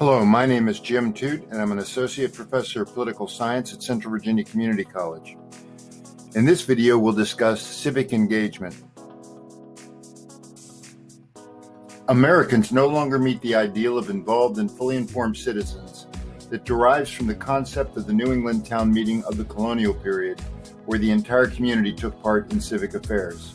Hello, my name is Jim Toot, and I'm an Associate Professor of Political Science at Central Virginia Community College. In this video, we'll discuss civic engagement. Americans no longer meet the ideal of involved and fully informed citizens that derives from the concept of the New England town meeting of the colonial period, where the entire community took part in civic affairs.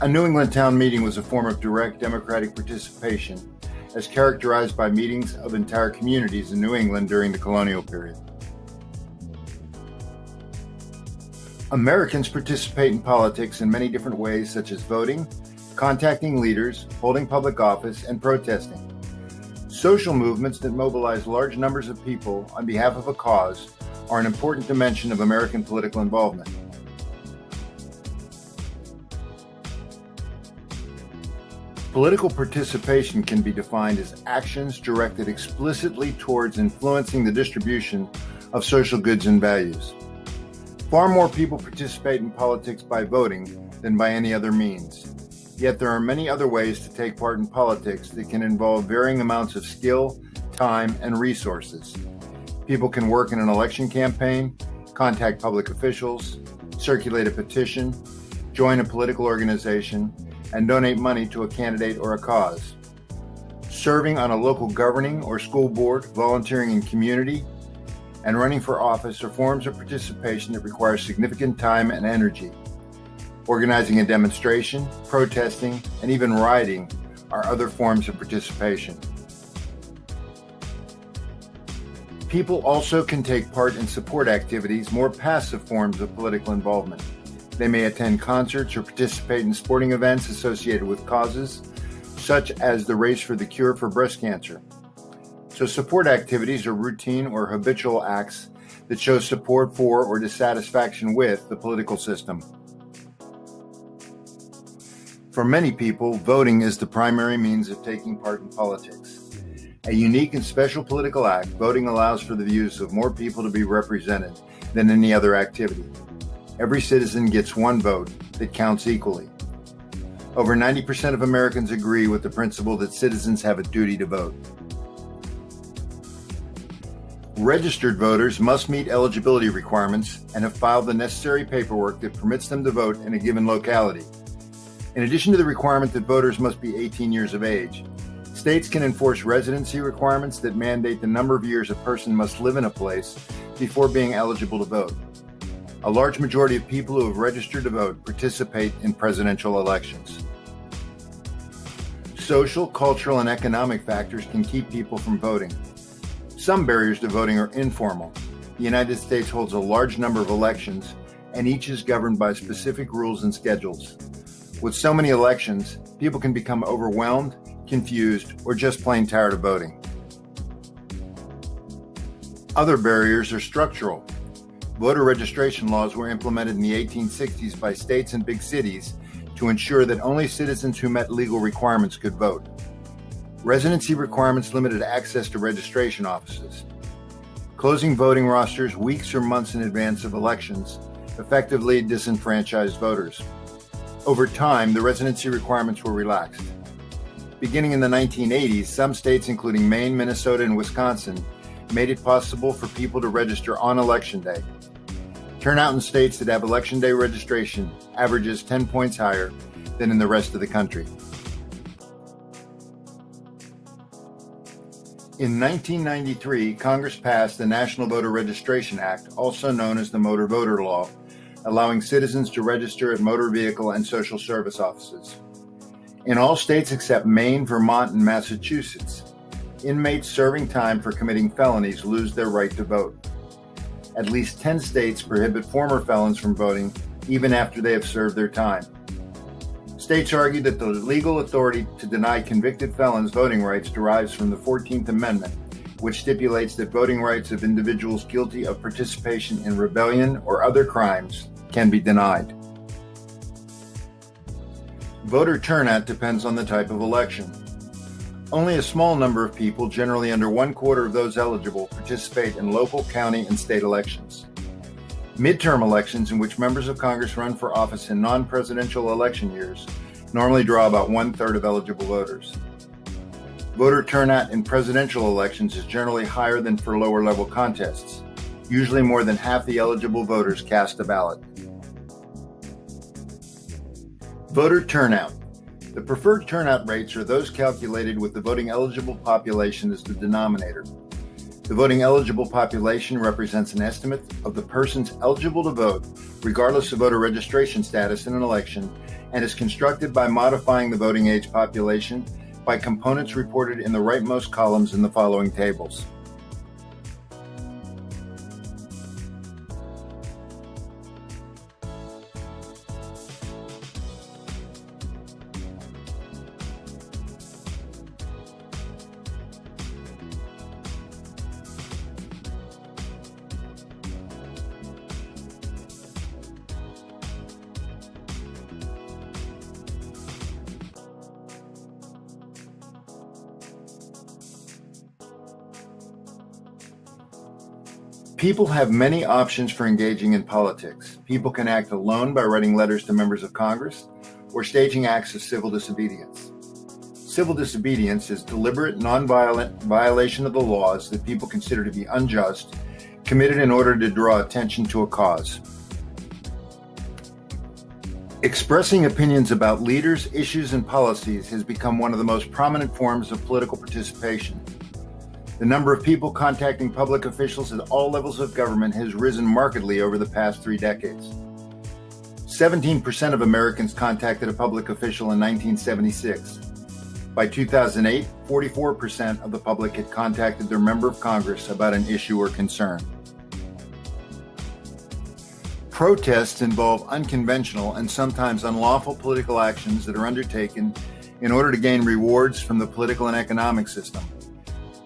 A New England town meeting was a form of direct democratic participation as characterized by meetings of entire communities in New England during the colonial period. Americans participate in politics in many different ways, such as voting, contacting leaders, holding public office, and protesting. Social movements that mobilize large numbers of people on behalf of a cause are an important dimension of American political involvement. Political participation can be defined as actions directed explicitly towards influencing the distribution of social goods and values. Far more people participate in politics by voting than by any other means. Yet there are many other ways to take part in politics that can involve varying amounts of skill, time, and resources. People can work in an election campaign, contact public officials, circulate a petition, join a political organization, and donate money to a candidate or a cause. Serving on a local governing or school board, volunteering in community, and running for office are forms of participation that require significant time and energy. Organizing a demonstration, protesting, and even rioting are other forms of participation. People also can take part in support activities, more passive forms of political involvement. They may attend concerts or participate in sporting events associated with causes, such as the race for the cure for breast cancer. So support activities are routine or habitual acts that show support for or dissatisfaction with the political system. For many people, voting is the primary means of taking part in politics. A unique and special political act, voting allows for the views of more people to be represented than any other activity. Every citizen gets one vote that counts equally. Over 90% of Americans agree with the principle that citizens have a duty to vote. Registered voters must meet eligibility requirements and have filed the necessary paperwork that permits them to vote in a given locality. In addition to the requirement that voters must be 18 years of age, states can enforce residency requirements that mandate the number of years a person must live in a place before being eligible to vote. A large majority of people who have registered to vote participate in presidential elections. Social, cultural, and economic factors can keep people from voting. Some barriers to voting are informal. The United States holds a large number of elections, and each is governed by specific rules and schedules. With so many elections, people can become overwhelmed, confused, or just plain tired of voting. Other barriers are structural. Voter registration laws were implemented in the 1860s by states and big cities to ensure that only citizens who met legal requirements could vote. Residency requirements limited access to registration offices. Closing voting rosters weeks or months in advance of elections effectively disenfranchised voters. Over time, the residency requirements were relaxed. Beginning in the 1980s, some states, including Maine, Minnesota, and Wisconsin, made it possible for people to register on Election Day. Turnout in states that have Election Day registration averages 10 points higher than in the rest of the country. In 1993, Congress passed the National Voter Registration Act, also known as the Motor Voter Law, allowing citizens to register at motor vehicle and social service offices. In all states except Maine, Vermont, and Massachusetts, inmates serving time for committing felonies lose their right to vote. At least 10 states prohibit former felons from voting even after they have served their time. States argue that the legal authority to deny convicted felons voting rights derives from the 14th Amendment, which stipulates that voting rights of individuals guilty of participation in rebellion or other crimes can be denied. Voter turnout depends on the type of election. Only a small number of people, generally under 1/4 of those eligible, participate in local, county, and state elections. Midterm elections, in which members of Congress run for office in non-presidential election years, normally draw about 1/3 of eligible voters. Voter turnout in presidential elections is generally higher than for lower-level contests. Usually more than half the eligible voters cast a ballot. Voter turnout. The preferred turnout rates are those calculated with the voting eligible population as the denominator. The voting eligible population represents an estimate of the persons eligible to vote, regardless of voter registration status in an election, and is constructed by modifying the voting age population by components reported in the rightmost columns in the following tables. People have many options for engaging in politics. People can act alone by writing letters to members of Congress or staging acts of civil disobedience. Civil disobedience is deliberate, nonviolent violation of the laws that people consider to be unjust, committed in order to draw attention to a cause. Expressing opinions about leaders, issues, and policies has become one of the most prominent forms of political participation. The number of people contacting public officials at all levels of government has risen markedly over the past 3 decades. 17% of Americans contacted a public official in 1976. By 2008, 44% of the public had contacted their member of Congress about an issue or concern. Protests involve unconventional and sometimes unlawful political actions that are undertaken in order to gain rewards from the political and economic system.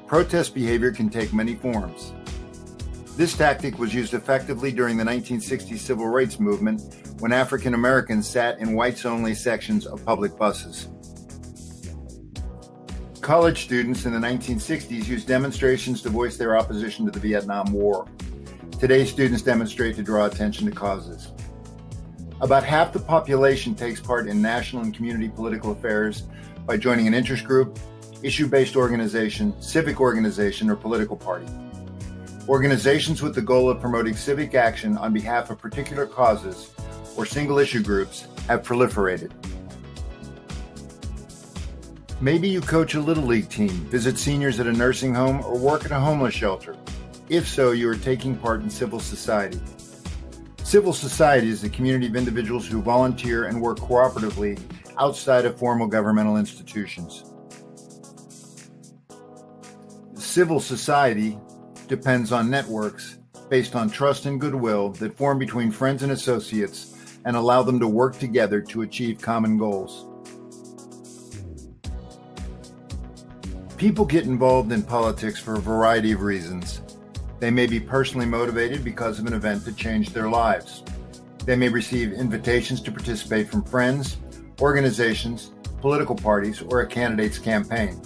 Protest behavior can take many forms. This tactic was used effectively during the 1960s civil rights movement when African Americans sat in whites-only sections of public buses. College students in the 1960s used demonstrations to voice their opposition to the Vietnam War. Today, students demonstrate to draw attention to causes. About half the population takes part in national and community political affairs by joining an interest group, issue-based organization, civic organization, or political party. Organizations with the goal of promoting civic action on behalf of particular causes or single-issue groups have proliferated. Maybe you coach a Little League team, visit seniors at a nursing home, or work at a homeless shelter. If so, you are taking part in civil society. Civil society is the community of individuals who volunteer and work cooperatively outside of formal governmental institutions. Civil society depends on networks based on trust and goodwill that form between friends and associates and allow them to work together to achieve common goals. People get involved in politics for a variety of reasons. They may be personally motivated because of an event that changed their lives. They may receive invitations to participate from friends, organizations, political parties, or a candidate's campaign.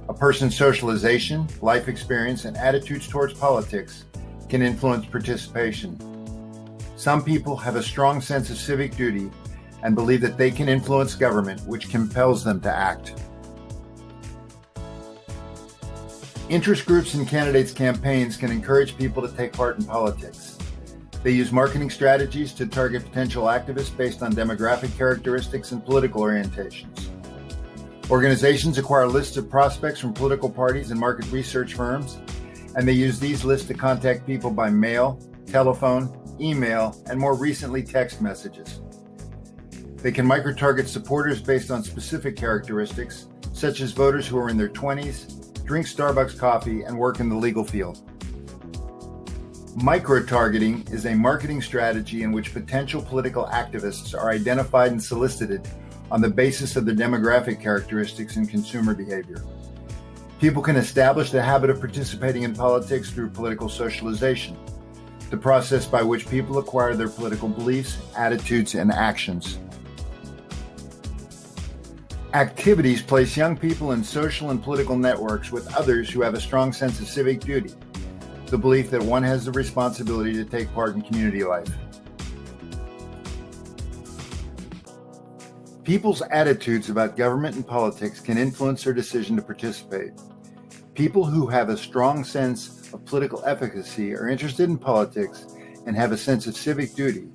A person's socialization, life experience, and attitudes towards politics can influence participation. Some people have a strong sense of civic duty and believe that they can influence government, which compels them to act. Interest groups and candidates' campaigns can encourage people to take part in politics. They use marketing strategies to target potential activists based on demographic characteristics and political orientations. Organizations acquire lists of prospects from political parties and market research firms, and they use these lists to contact people by mail, telephone, email, and more recently, text messages. They can micro-target supporters based on specific characteristics, such as voters who are in their 20s, drink Starbucks coffee, and work in the legal field. Micro-targeting is a marketing strategy in which potential political activists are identified and solicited on the basis of their demographic characteristics and consumer behavior. People can establish the habit of participating in politics through political socialization, the process by which people acquire their political beliefs, attitudes, and actions. Activities place young people in social and political networks with others who have a strong sense of civic duty, the belief that one has the responsibility to take part in community life. People's attitudes about government and politics can influence their decision to participate. People who have a strong sense of political efficacy, are interested in politics, and have a sense of civic duty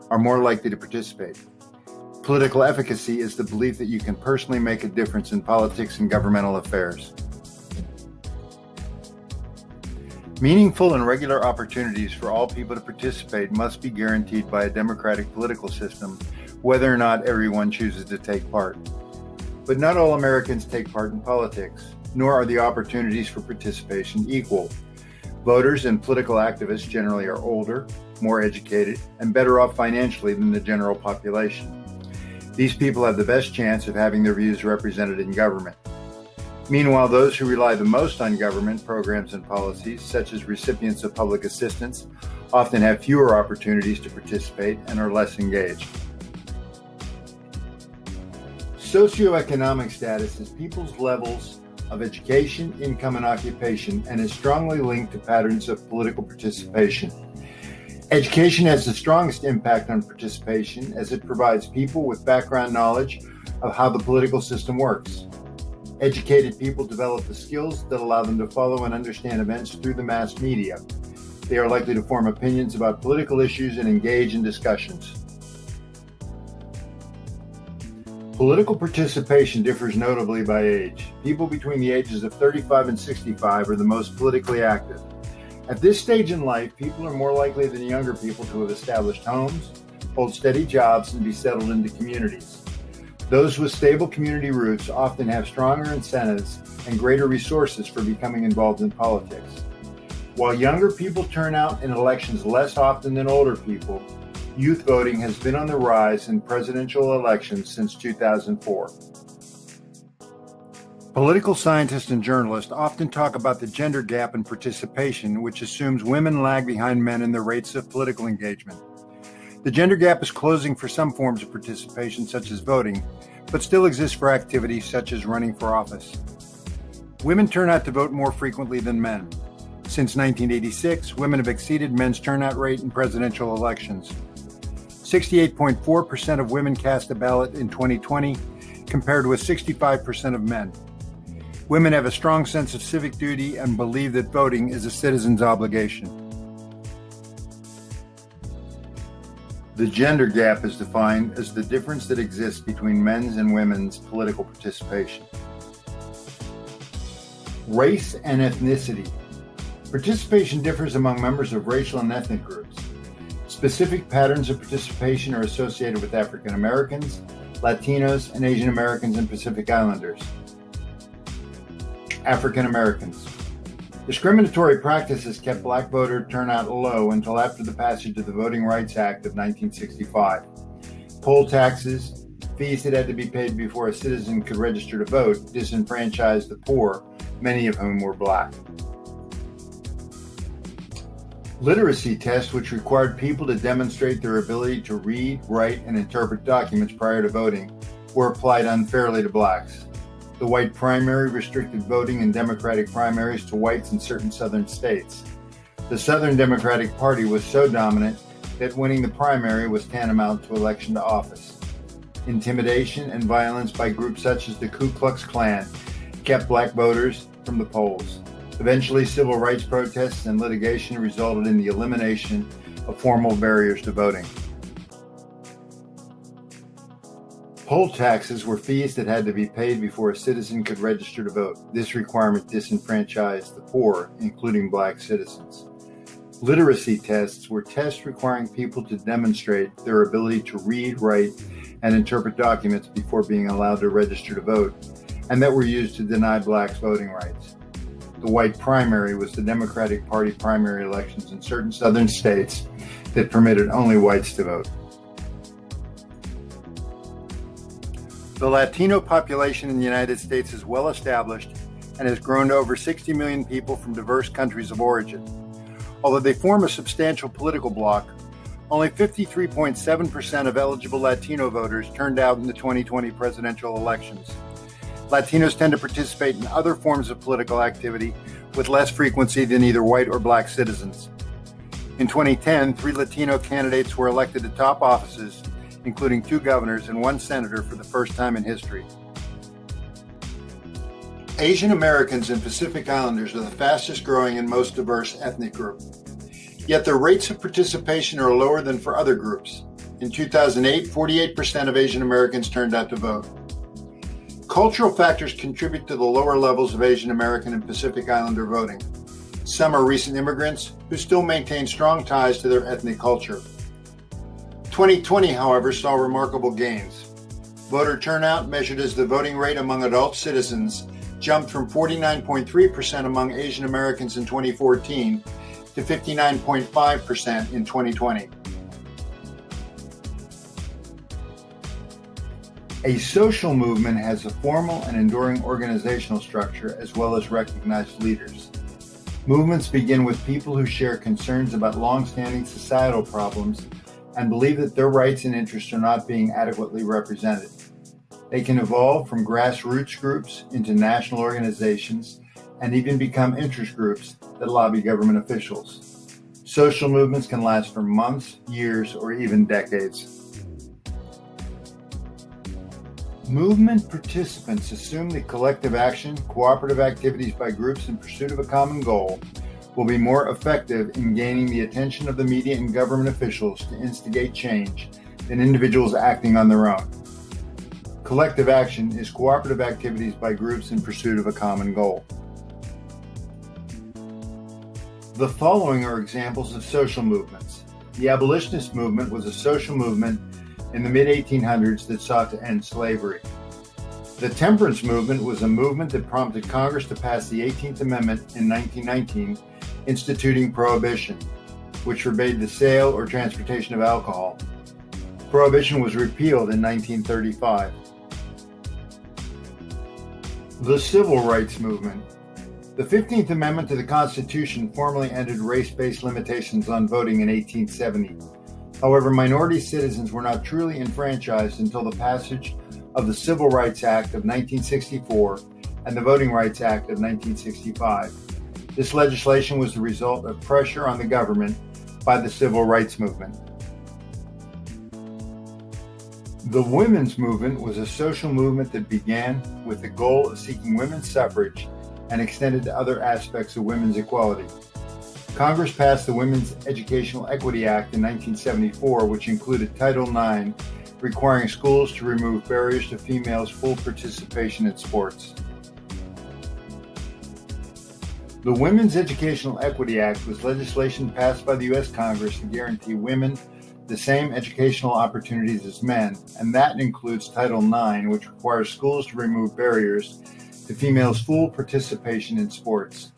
are more likely to participate. Political efficacy is the belief that you can personally make a difference in politics and governmental affairs. Meaningful and regular opportunities for all people to participate must be guaranteed by a democratic political system, whether or not everyone chooses to take part. But not all Americans take part in politics, nor are the opportunities for participation equal. Voters and political activists generally are older, more educated, and better off financially than the general population. These people have the best chance of having their views represented in government. Meanwhile, those who rely the most on government programs and policies, such as recipients of public assistance, often have fewer opportunities to participate and are less engaged. Socioeconomic status is people's levels of education, income, and occupation, and is strongly linked to patterns of political participation. Education has the strongest impact on participation as it provides people with background knowledge of how the political system works. Educated people develop the skills that allow them to follow and understand events through the mass media. They are likely to form opinions about political issues and engage in discussions. Political participation differs notably by age. People between the ages of 35 and 65 are the most politically active. At this stage in life, people are more likely than younger people to have established homes, hold steady jobs, and be settled into communities. Those with stable community roots often have stronger incentives and greater resources for becoming involved in politics. While younger people turn out in elections less often than older people, youth voting has been on the rise in presidential elections since 2004. Political scientists and journalists often talk about the gender gap in participation, which assumes women lag behind men in their rates of political engagement. The gender gap is closing for some forms of participation, such as voting, but still exists for activities such as running for office. Women turn out to vote more frequently than men. Since 1986, women have exceeded men's turnout rate in presidential elections. 68.4% of women cast a ballot in 2020, compared with 65% of men. Women have a strong sense of civic duty and believe that voting is a citizen's obligation. The gender gap is defined as the difference that exists between men's and women's political participation. Race and ethnicity. Participation differs among members of racial and ethnic groups. Specific patterns of participation are associated with African Americans, Latinos, and Asian Americans and Pacific Islanders. African Americans. Discriminatory practices kept Black voter turnout low until after the passage of the Voting Rights Act of 1965. Poll taxes, fees that had to be paid before a citizen could register to vote, disenfranchised the poor, many of whom were Black. Literacy tests, which required people to demonstrate their ability to read, write, and interpret documents prior to voting, were applied unfairly to Blacks. The white primary restricted voting in Democratic primaries to whites in certain southern states. The Southern Democratic Party was so dominant that winning the primary was tantamount to election to office. Intimidation and violence by groups such as the Ku Klux Klan kept Black voters from the polls. Eventually, civil rights protests and litigation resulted in the elimination of formal barriers to voting. Poll taxes were fees that had to be paid before a citizen could register to vote. This requirement disenfranchised the poor, including Black citizens. Literacy tests were tests requiring people to demonstrate their ability to read, write, and interpret documents before being allowed to register to vote, and that were used to deny Blacks voting rights. The white primary was the Democratic Party primary elections in certain southern states that permitted only whites to vote. The Latino population in the United States is well established and has grown to over 60 million people from diverse countries of origin. Although they form a substantial political bloc, only 53.7% of eligible Latino voters turned out in the 2020 presidential elections. Latinos tend to participate in other forms of political activity with less frequency than either white or Black citizens. In 2010, 3 Latino candidates were elected to top offices including 2 governors and 1 senator for the first time in history. Asian Americans and Pacific Islanders are the fastest growing and most diverse ethnic group. Yet their rates of participation are lower than for other groups. In 2008, 48% of Asian Americans turned out to vote. Cultural factors contribute to the lower levels of Asian American and Pacific Islander voting. Some are recent immigrants who still maintain strong ties to their ethnic culture. 2020, however, saw remarkable gains. Voter turnout, measured as the voting rate among adult citizens, jumped from 49.3% among Asian Americans in 2014 to 59.5% in 2020. A social movement has a formal and enduring organizational structure as well as recognized leaders. Movements begin with people who share concerns about long-standing societal problems and believe that their rights and interests are not being adequately represented. They can evolve from grassroots groups into national organizations and even become interest groups that lobby government officials. Social movements can last for months, years, or even decades. Movement participants assume that collective action, cooperative activities by groups in pursuit of a common goal, will be more effective in gaining the attention of the media and government officials to instigate change than individuals acting on their own. Collective action is cooperative activities by groups in pursuit of a common goal. The following are examples of social movements. The abolitionist movement was a social movement in the mid-1800s that sought to end slavery. The temperance movement was a movement that prompted Congress to pass the 18th Amendment in 1919, instituting prohibition, which forbade the sale or transportation of alcohol. Prohibition was repealed in 1935. The Civil Rights Movement. The 15th Amendment to the Constitution formally ended race-based limitations on voting in 1870. However, minority citizens were not truly enfranchised until the passage of the Civil Rights Act of 1964 and the Voting Rights Act of 1965. This legislation was the result of pressure on the government by the Civil Rights Movement. The women's movement was a social movement that began with the goal of seeking women's suffrage and extended to other aspects of women's equality. Congress passed the Women's Educational Equity Act in 1974, which included Title IX, requiring schools to remove barriers to females' full participation in sports. The Women's Educational Equity Act was legislation passed by the U.S. Congress to guarantee women the same educational opportunities as men, and that includes Title IX, which requires schools to remove barriers to females' full participation in sports.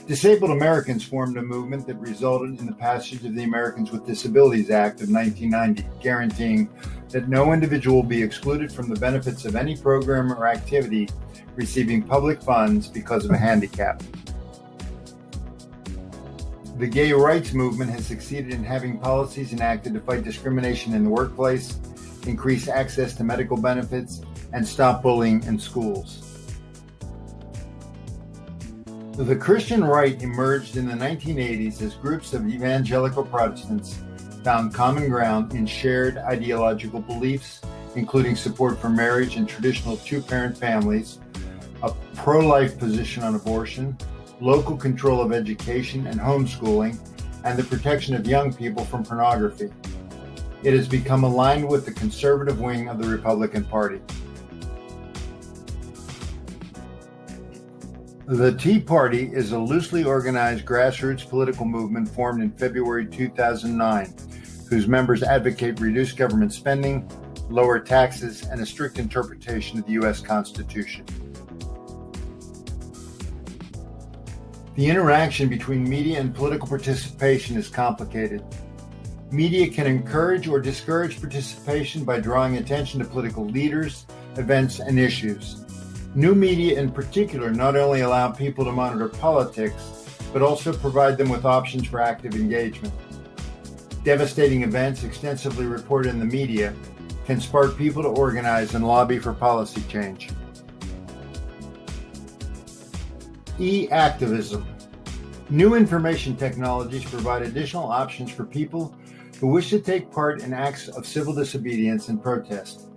Disabled Americans formed a movement that resulted in the passage of the Americans with Disabilities Act of 1990, guaranteeing that no individual will be excluded from the benefits of any program or activity receiving public funds because of a handicap. The gay rights movement has succeeded in having policies enacted to fight discrimination in the workplace, increase access to medical benefits, and stop bullying in schools. The Christian right emerged in the 1980s as groups of evangelical Protestants found common ground in shared ideological beliefs, including support for marriage and traditional two-parent families, a pro-life position on abortion, local control of education and homeschooling, and the protection of young people from pornography. It has become aligned with the conservative wing of the Republican Party. The Tea Party is a loosely organized grassroots political movement formed in February 2009, whose members advocate reduced government spending, lower taxes, and a strict interpretation of the U.S. Constitution. The interaction between media and political participation is complicated. Media can encourage or discourage participation by drawing attention to political leaders, events, and issues. New media in particular not only allow people to monitor politics, but also provide them with options for active engagement. Devastating events extensively reported in the media can spark people to organize and lobby for policy change. E-activism. New information technologies provide additional options for people who wish to take part in acts of civil disobedience and protest.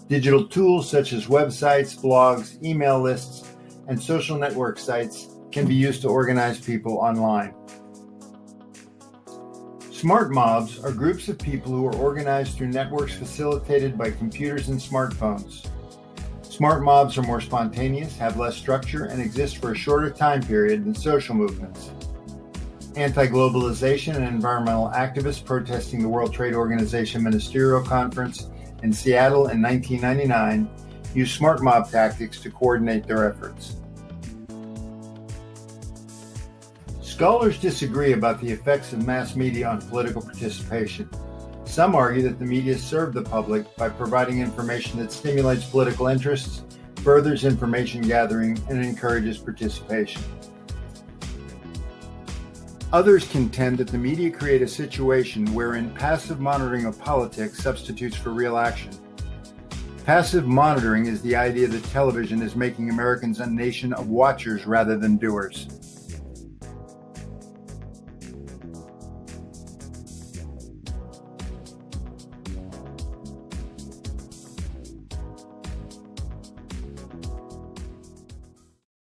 Digital tools such as websites, blogs, email lists, and social network sites can be used to organize people online. Smart mobs are groups of people who are organized through networks facilitated by computers and smartphones. Smart mobs are more spontaneous, have less structure, and exist for a shorter time period than social movements. Anti-globalization and environmental activists protesting the World Trade Organization Ministerial Conference in Seattle in 1999 used smart mob tactics to coordinate their efforts. Scholars disagree about the effects of mass media on political participation. Some argue that the media serve the public by providing information that stimulates political interests, furthers information gathering, and encourages participation. Others contend that the media create a situation wherein passive monitoring of politics substitutes for real action. Passive monitoring is the idea that television is making Americans a nation of watchers rather than doers.